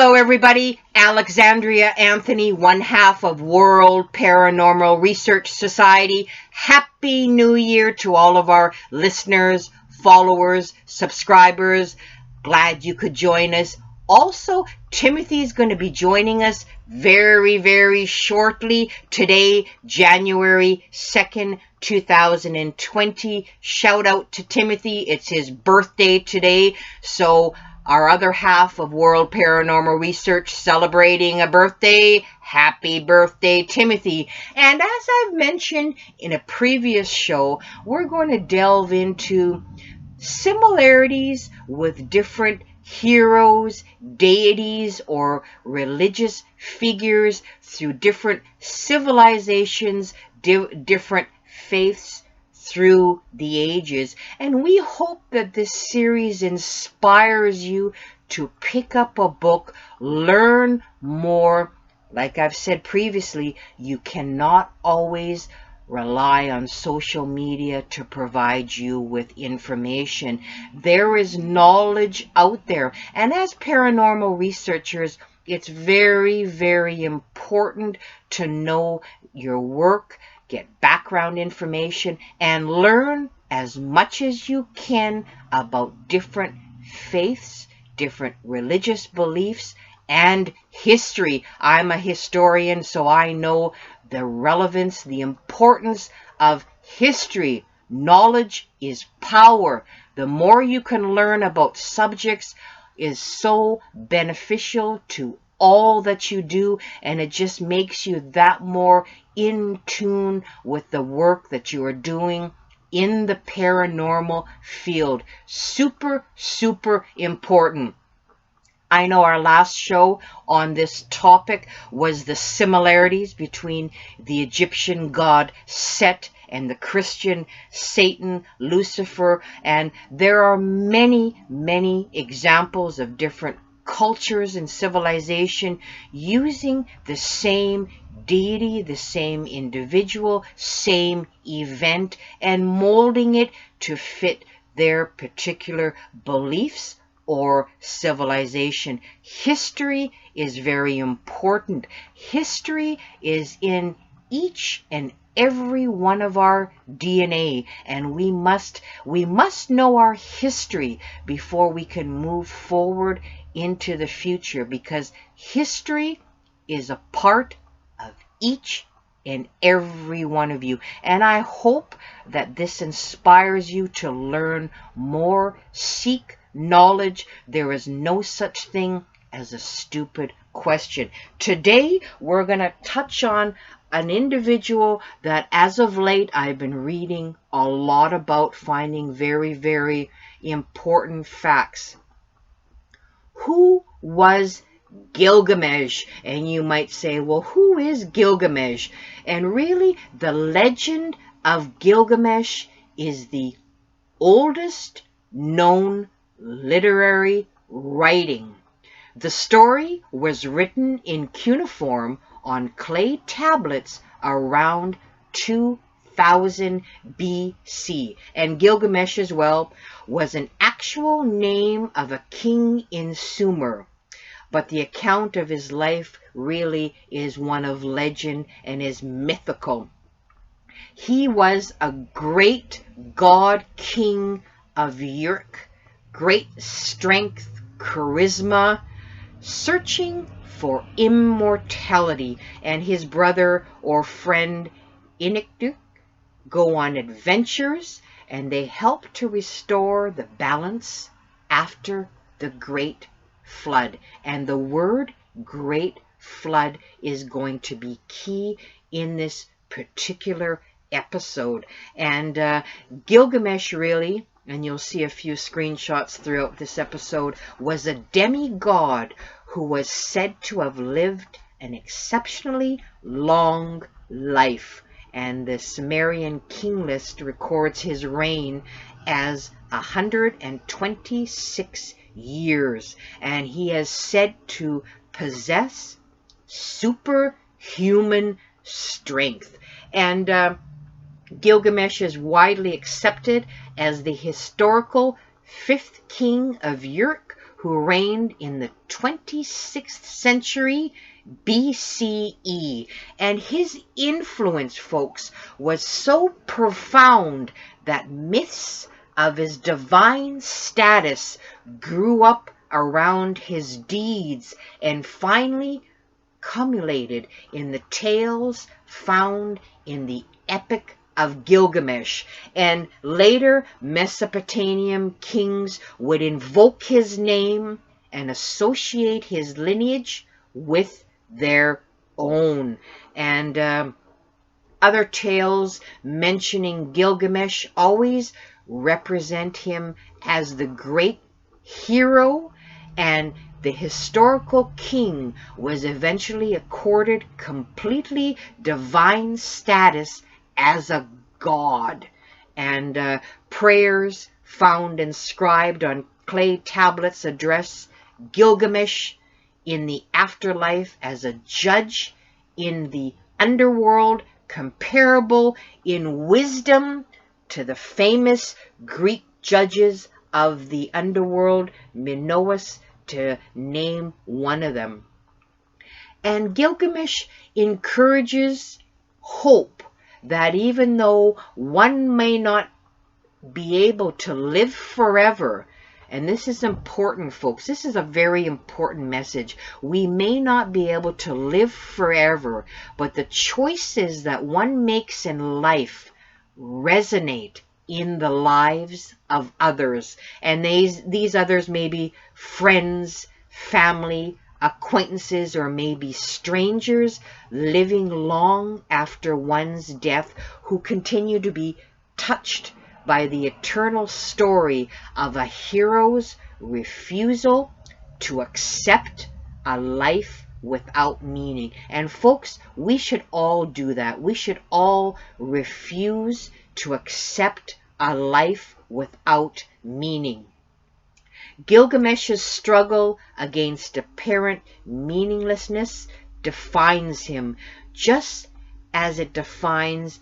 Hello everybody, Alexandria Anthony, one half of World Paranormal Research Society. Happy New Year to all of our listeners, followers, subscribers. Glad you could join us. Also, Timothy's going to be joining us very, very shortly. Today, January 2nd, 2020. Shout out to Timothy. It's his birthday today. So, our other half of World Paranormal Research celebrating a birthday. Happy birthday, Timothy. And as I've mentioned in a previous show, we're going to delve into similarities with different heroes, deities, or religious figures through different civilizations, different faiths through the ages. And we hope that this series inspires you to pick up a book, learn more. Like I've said previously, you cannot always rely on social media to provide you with information. There is knowledge out there. And as paranormal researchers, it's very, very important to know your work, get background information, and learn as much as you can about different faiths, different religious beliefs, and history. I'm a historian, so I know the relevance, the importance of history. Knowledge is power. The more you can learn about subjects is so beneficial to all that you do, and it just makes you that more in tune with the work that you are doing in the paranormal field. Super, super important. I know our last show on this topic was the similarities between the Egyptian god Set and the Christian Satan, Lucifer, and there are many, many examples of different cultures and civilization using the same deity, the same individual, same event, and molding it to fit their particular beliefs or civilization. History is very important. History is in each and every one of our DNA, and we must know our history before we can move forward into the future, because history is a part of each and every one of you. And I hope that this inspires you to learn more, seek knowledge. There is no such thing as a stupid question. Today, we're going to touch on an individual that as of late I've been reading a lot about, finding very, very important facts. Who was Gilgamesh? And you might say, well, who is Gilgamesh? And really, the legend of Gilgamesh is the oldest known literary writing. The story was written in cuneiform on clay tablets around 2000 BC. And Gilgamesh as well was an actual name of a king in Sumer. But the account of his life really is one of legend and is mythical. He was a great god king of Uruk, great strength, charisma, searching for immortality, and his brother or friend Enkidu go on adventures, and they help to restore the balance after the great flood. And the word great flood is going to be key in this particular episode. And Gilgamesh really, and you'll see a few screenshots throughout this episode, was a demigod who was said to have lived an exceptionally long life. And the Sumerian king list records his reign as 126 years. And he is said to possess superhuman strength. And Gilgamesh is widely accepted as the historical fifth king of Uruk, who reigned in the 26th century BCE. And his influence, folks, was so profound that myths of his divine status grew up around his deeds and finally culminated in the tales found in the Epic of Gilgamesh. And later Mesopotamian kings would invoke his name and associate his lineage with their own. And other tales mentioning Gilgamesh always represent him as the great hero, and the historical king was eventually accorded completely divine status as a god. And prayers found inscribed on clay tablets address Gilgamesh in the afterlife as a judge in the underworld, comparable in wisdom to the famous Greek judges of the underworld, Minoas, to name one of them. And Gilgamesh encourages hope that even though one may not be able to live forever, and this is important, folks, this is a very important message. We may not be able to live forever, but the choices that one makes in life resonate in the lives of others. And these others may be friends, family, acquaintances, or maybe strangers living long after one's death, who continue to be touched by the eternal story of a hero's refusal to accept a life without meaning. And folks, we should all do that. We should all refuse to accept a life without meaning. Gilgamesh's struggle against apparent meaninglessness defines him, just as it defines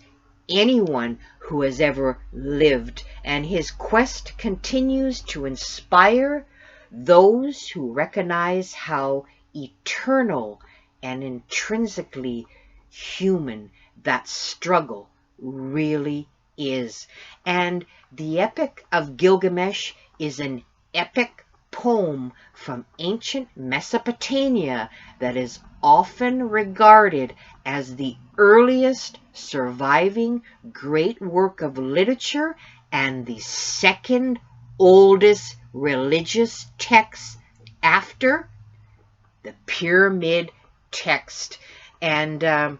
anyone who has ever lived. And his quest continues to inspire those who recognize how eternal and intrinsically human that struggle really is. And the Epic of Gilgamesh is an epic poem from ancient Mesopotamia that is often regarded as the earliest surviving great work of literature and the second oldest religious text after the pyramid text. And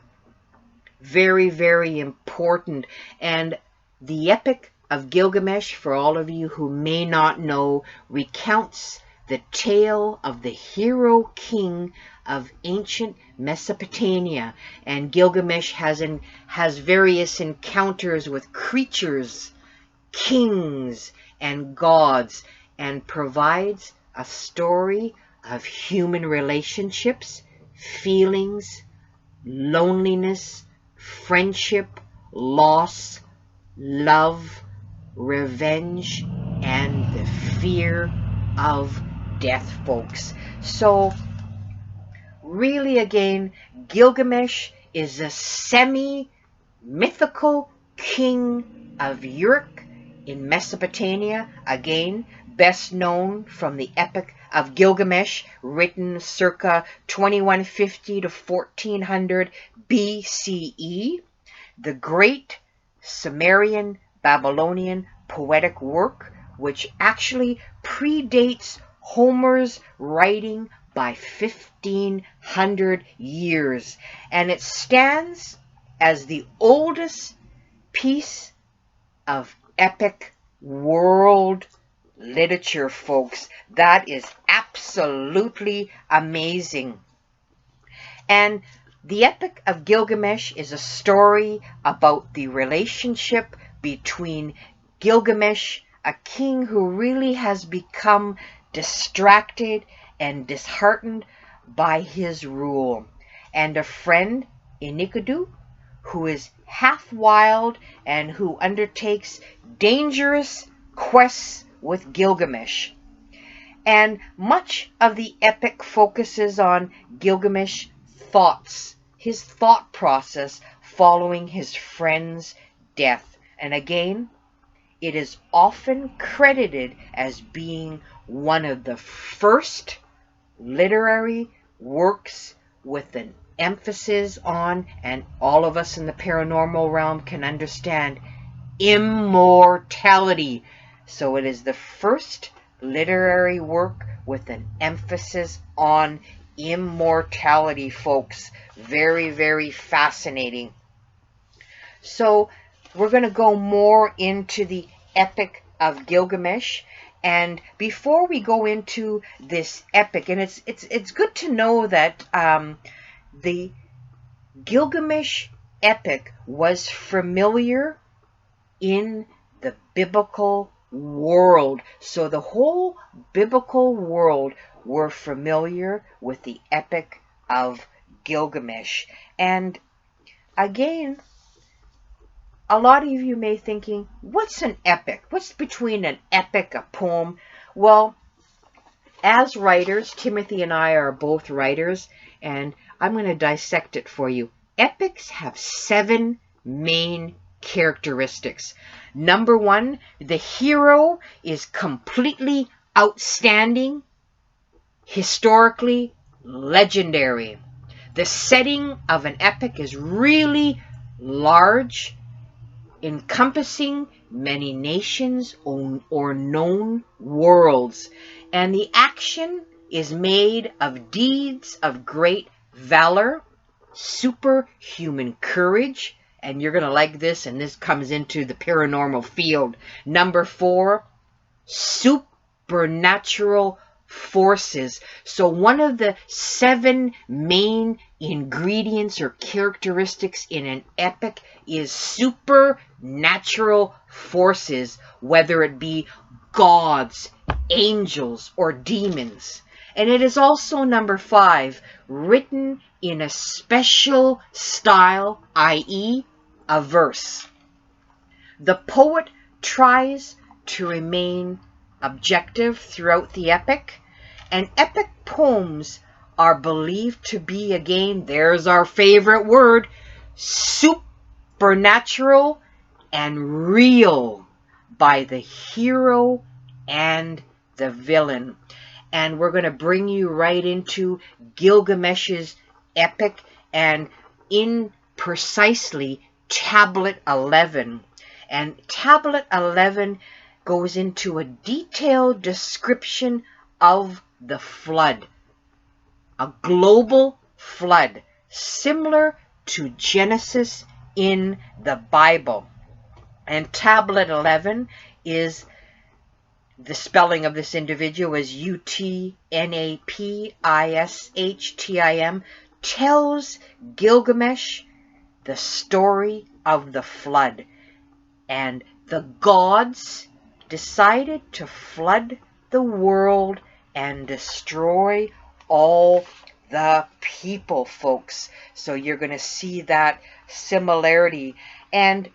very, very important. And the Epic of Gilgamesh, for all of you who may not know, recounts the tale of the hero king of ancient Mesopotamia. And Gilgamesh has various encounters with creatures, kings, and gods, and provides a story of human relationships, feelings, loneliness, friendship, loss, love, revenge, and the fear of death, folks. So really, again, Gilgamesh is a semi-mythical king of Uruk in Mesopotamia, again best known from the Epic of Gilgamesh, written circa 2150 to 1400 BCE, the great Sumerian Babylonian poetic work, which actually predates Homer's writing by 1500 years. And it stands as the oldest piece of epic world literature, folks. That is absolutely amazing. And the Epic of Gilgamesh is a story about the relationship between Gilgamesh, a king who really has become distracted and disheartened by his rule, and a friend, Enkidu, who is half wild and who undertakes dangerous quests with Gilgamesh. And much of the epic focuses on Gilgamesh thoughts, his thought process following his friend's death. And again, it is often credited as being one of the first literary works with an emphasis on, and all of us in the paranormal realm can understand, immortality. So it is the first literary work with an emphasis on immortality, folks. Very, very fascinating. So we're going to go more into the Epic of Gilgamesh. And before we go into this epic, and it's good to know that the Gilgamesh epic was familiar in the biblical world. So the whole biblical world were familiar with the Epic of Gilgamesh. And again, a lot of you may be thinking, what's an epic? What's between an epic, a poem? Well, as writers, Timothy and I are both writers, and I'm going to dissect it for you. Epics have 7 main characteristics. Number 1, the hero is completely outstanding, historically legendary. The setting of an epic is really large, encompassing many nations or known worlds, and the action is made of deeds of great valor, superhuman courage, and you're going to like this, and this comes into the paranormal field. Number 4, supernatural forces. So one of the 7 main ingredients or characteristics in an epic is supernatural forces, whether it be gods, angels, or demons. And it is also, number 5, written in a special style, i.e., a verse. The poet tries to remain objective throughout the epic, and epic poems are believed to be, again, there's our favorite word, supernatural and real by the hero and the villain. And we're going to bring you right into Gilgamesh's epic, and in precisely Tablet 11. And Tablet 11 goes into a detailed description of the flood, a global flood, similar to Genesis in the Bible. And Tablet 11 is, the spelling of this individual is Utnapishtim, tells Gilgamesh the story of the flood. And the gods decided to flood the world and destroy all the people, folks. So you're going to see that similarity. And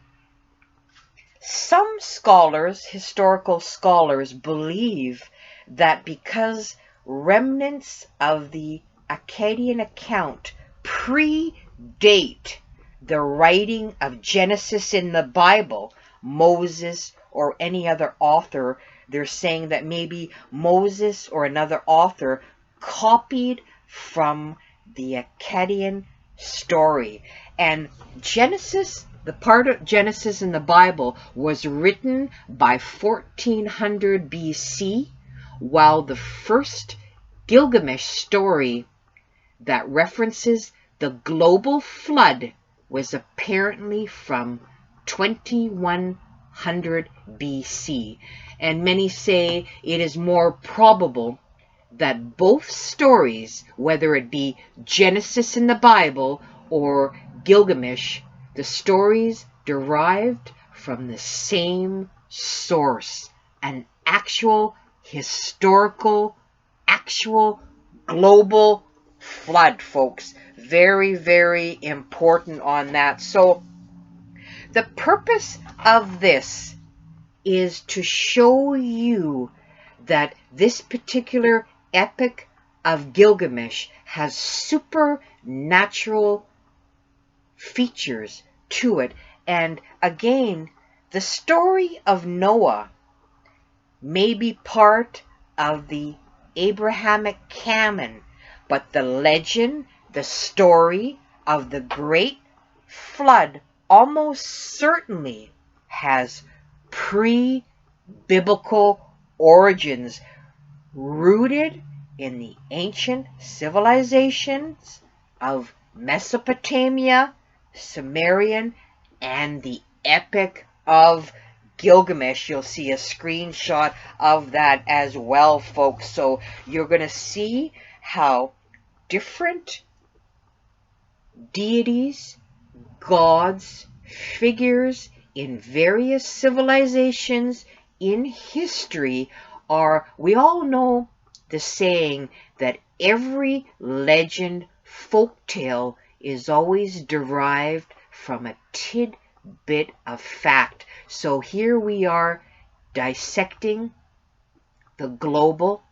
some scholars, historical scholars, believe that because remnants of the Akkadian account predate the writing of Genesis in the Bible, Moses or any other author, they're saying that maybe Moses or another author copied from the Akkadian story. And Genesis, the part of Genesis in the Bible, was written by 1400 BC, while the first Gilgamesh story that references the global flood was apparently from 2100 BC. And many say it is more probable that both stories, whether it be Genesis in the Bible or Gilgamesh, the stories derived from the same source, an actual historical, actual global flood, folks. Very, very important on that. So the purpose of this is to show you that this particular Epic of Gilgamesh has supernatural features to it. And again, the story of Noah may be part of the Abrahamic canon, but the legend, the story of the great flood almost certainly has pre-biblical origins rooted in the ancient civilizations of Mesopotamia, Sumerian, and the Epic of Gilgamesh. You'll see a screenshot of that as well, folks. So you're going to see how different deities, gods, figures in various civilizations in history are, we all know the saying that every legend, folktale is always derived from a tidbit of fact. So here we are dissecting the global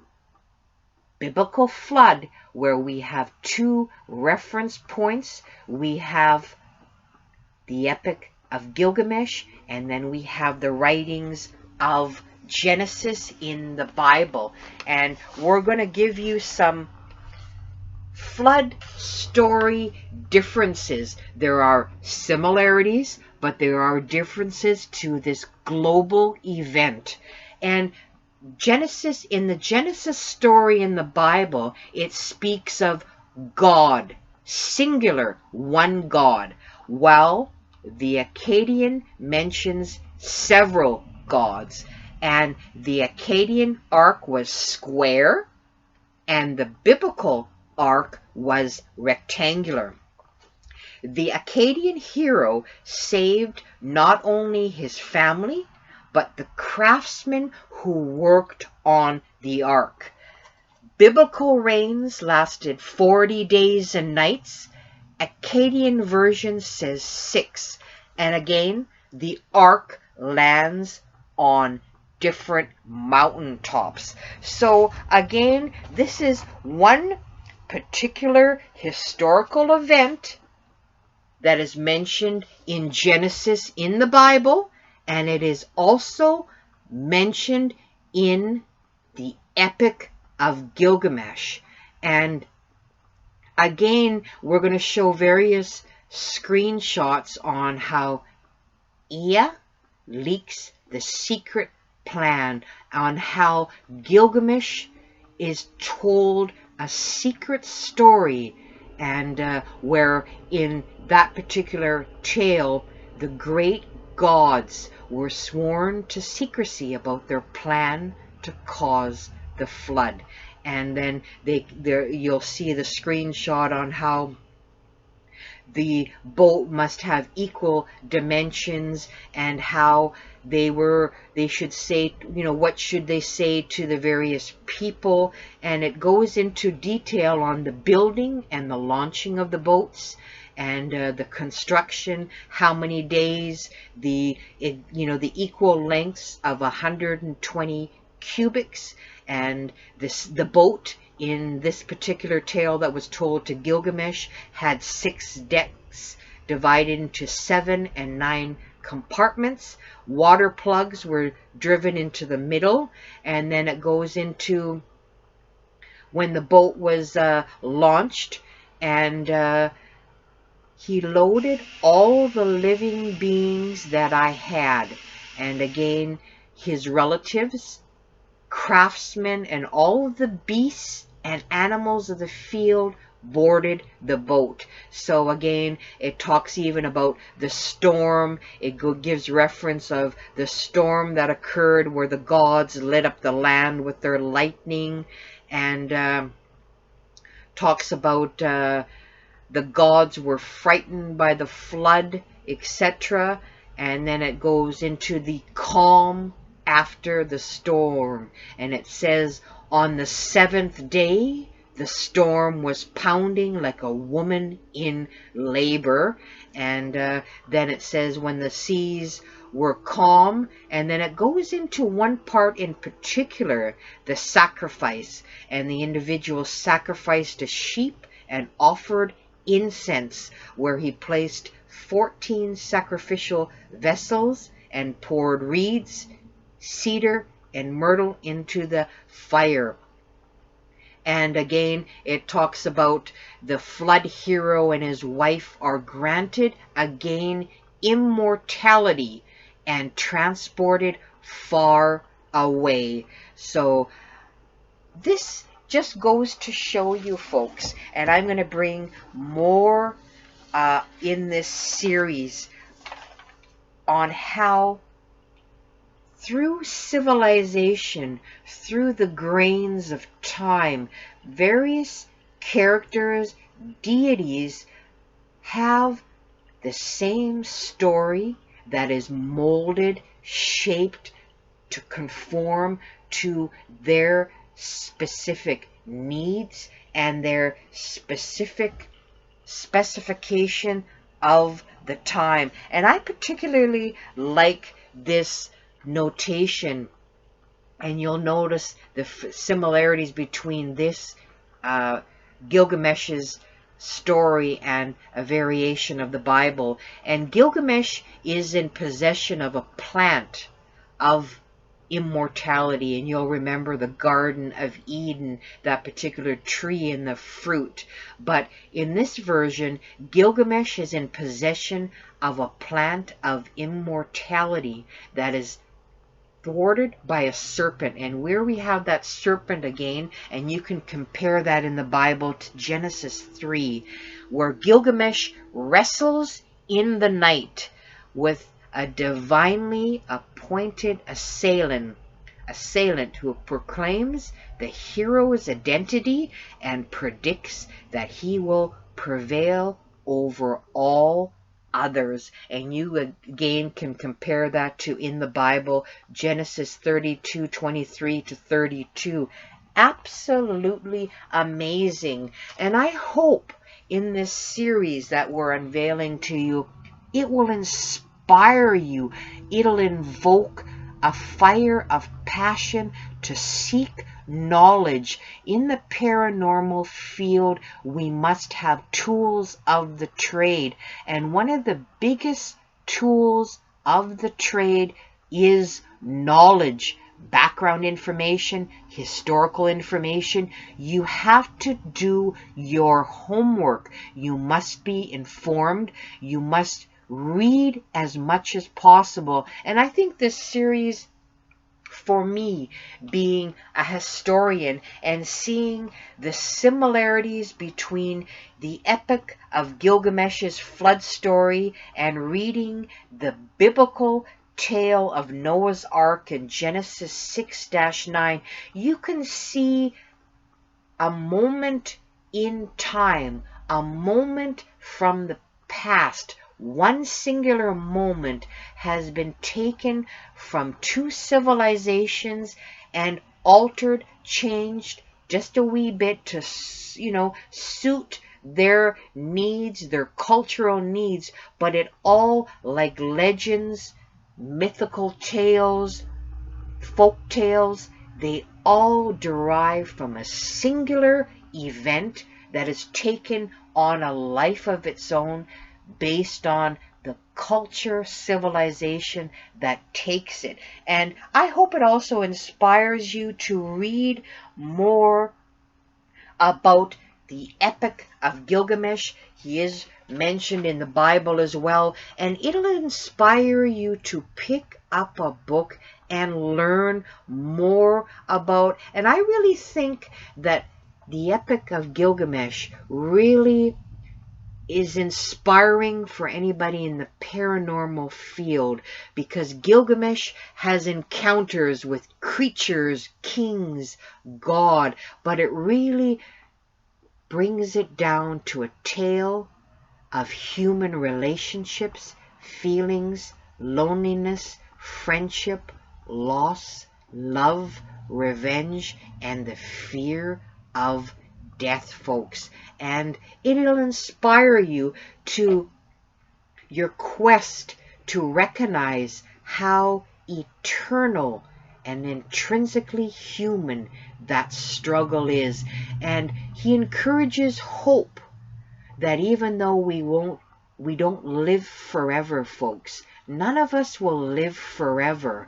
biblical flood, where we have two reference points. We have the Epic of Gilgamesh, and then we have the writings of Genesis in the Bible. And we're going to give you some flood story differences. There are similarities, but there are differences to this global event. And Genesis, in the Genesis story in the Bible, it speaks of God, singular, one God, while the Akkadian mentions several gods. And the Akkadian ark was square, and the biblical ark was rectangular. The Akkadian hero saved not only his family, but the craftsmen who worked on the ark. Biblical rains lasted 40 days and nights. Akkadian version says 6. And again, the ark lands on different mountaintops. So again, this is one particular historical event that is mentioned in Genesis in the Bible, and it is also mentioned in the Epic of Gilgamesh. And again, we're going to show various screenshots on how Ea leaks the secret plan, on how Gilgamesh is told a secret story, and where in that particular tale the great gods were sworn to secrecy about their plan to cause the flood. And then you'll see the screenshot on how the boat must have equal dimensions, and how they should say, what should they say to the various people. And it goes into detail on the building and the launching of the boats, and the construction, how many days, the equal lengths of 120 cubics, and the boat in this particular tale that was told to Gilgamesh had 6 decks divided into 7 and 9 compartments. Water plugs were driven into the middle, and then it goes into when the boat was launched, and he loaded all the living beings that I had. And again, his relatives, craftsmen, and all of the beasts and animals of the field boarded the boat. So again, it talks even about the storm. It gives reference of the storm that occurred where the gods lit up the land with their lightning, and talks about the gods were frightened by the flood, etc. And then it goes into the calm after the storm, and it says, on the 7th day the storm was pounding like a woman in labor. And then it says when the seas were calm, and then it goes into one part in particular, the sacrifice, and the individual sacrificed a sheep and offered incense, where he placed 14 sacrificial vessels and poured reeds, cedar, and myrtle into the fire. And again, it talks about the flood hero and his wife are granted again immortality and transported far away. So this just goes to show you, folks, and I'm going to bring more in this series on how through civilization, through the grains of time, various characters, deities have the same story that is molded, shaped to conform to their specific needs and their specific specification of the time. And I particularly like this notation, and you'll notice the similarities between this Gilgamesh's story and a variation of the Bible. And Gilgamesh is in possession of a plant of immortality, and you'll remember the Garden of Eden, that particular tree and the fruit. But in this version, Gilgamesh is in possession of a plant of immortality that is thwarted by a serpent. And where we have that serpent again, and you can compare that in the Bible to Genesis 3, where Gilgamesh wrestles in the night with a divinely appointed assailant who proclaims the hero's identity and predicts that he will prevail over all others. And you again can compare that to in the Bible, Genesis 32:23 to 32. Absolutely amazing. And I hope in this series that we're unveiling to you, it will inspire you. It'll invoke a fire of passion to seek knowledge. In the paranormal field, we must have tools of the trade. And one of the biggest tools of the trade is knowledge. Background information, historical information. You have to do your homework. You must be informed. You must read as much as possible. And I think this series, for me, being a historian and seeing the similarities between the Epic of Gilgamesh's flood story and reading the biblical tale of Noah's Ark in Genesis 6-9, you can see a moment in time, a moment from the past. One singular moment has been taken from two civilizations and altered, changed just a wee bit to, suit their needs, their cultural needs, but it all, like legends, mythical tales, folk tales, they all derive from a singular event that is taken on a life of its own, based on the culture, civilization that takes it. And I hope it also inspires you to read more about the Epic of Gilgamesh. He is mentioned in the Bible as well, and it'll inspire you to pick up a book and learn more about. And I really think that the Epic of Gilgamesh really is inspiring for anybody in the paranormal field, because Gilgamesh has encounters with creatures, kings, God, but it really brings it down to a tale of human relationships, feelings, loneliness, friendship, loss, love, revenge, and the fear of death, folks. And it'll inspire you to your quest to recognize how eternal and intrinsically human that struggle is. And he encourages hope that even though we don't live forever, folks. None of us will live forever.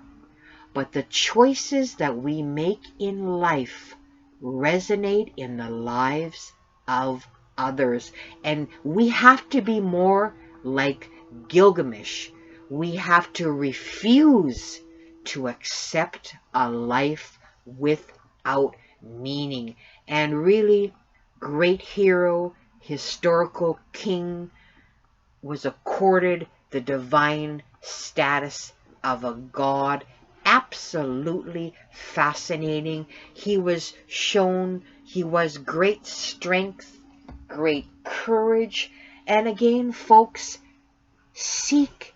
But the choices that we make in life resonate in the lives of others. And we have to be more like Gilgamesh. We have to refuse to accept a life without meaning. And really, great hero, historical king, was accorded the divine status of a god. Absolutely fascinating. He was shown he was great strength, great courage. And again, folks, seek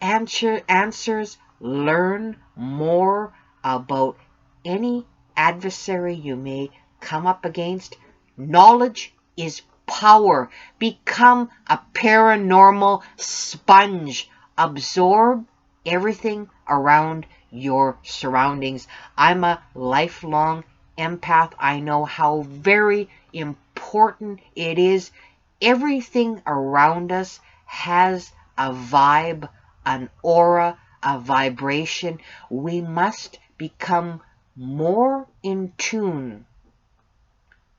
answers, learn more about any adversary you may come up against. Knowledge is power. Become a paranormal sponge. Absorb everything around your surroundings. I'm a lifelong empath. I know how very important it is. Everything around us has a vibe, an aura, a vibration. We must become more in tune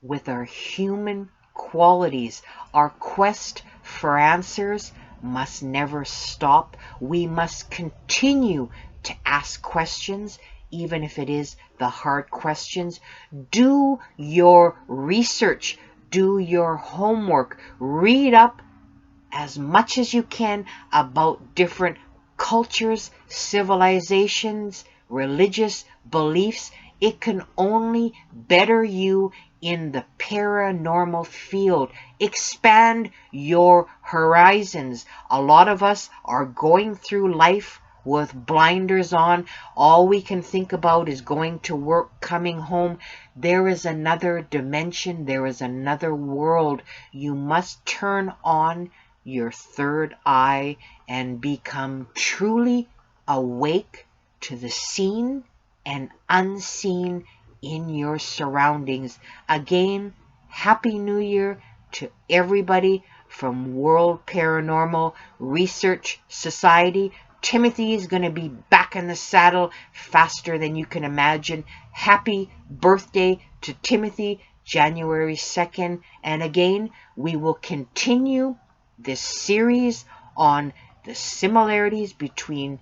with our human qualities. Our quest for answers must never stop. We must continue to ask questions, even if it is the hard questions. Do your research. Do your homework. Read up as much as you can about different cultures, civilizations, religious beliefs. It can only better you in the paranormal field. Expand your horizons. A lot of us are going through life with blinders on. All we can think about is going to work, coming home. There is another dimension. There is another world. You must turn on your third eye and become truly awake to the seen and unseen in your surroundings. Again, Happy New Year to everybody from World Paranormal Research Society. Timothy is going to be back in the saddle faster than you can imagine. Happy birthday to Timothy, January 2nd. And again, we will continue this series on the similarities between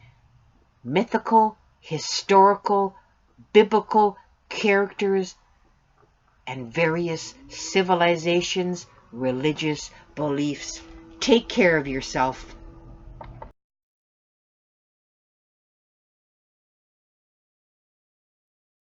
mythical, historical, biblical characters and various civilizations, religious beliefs. Take care of yourself.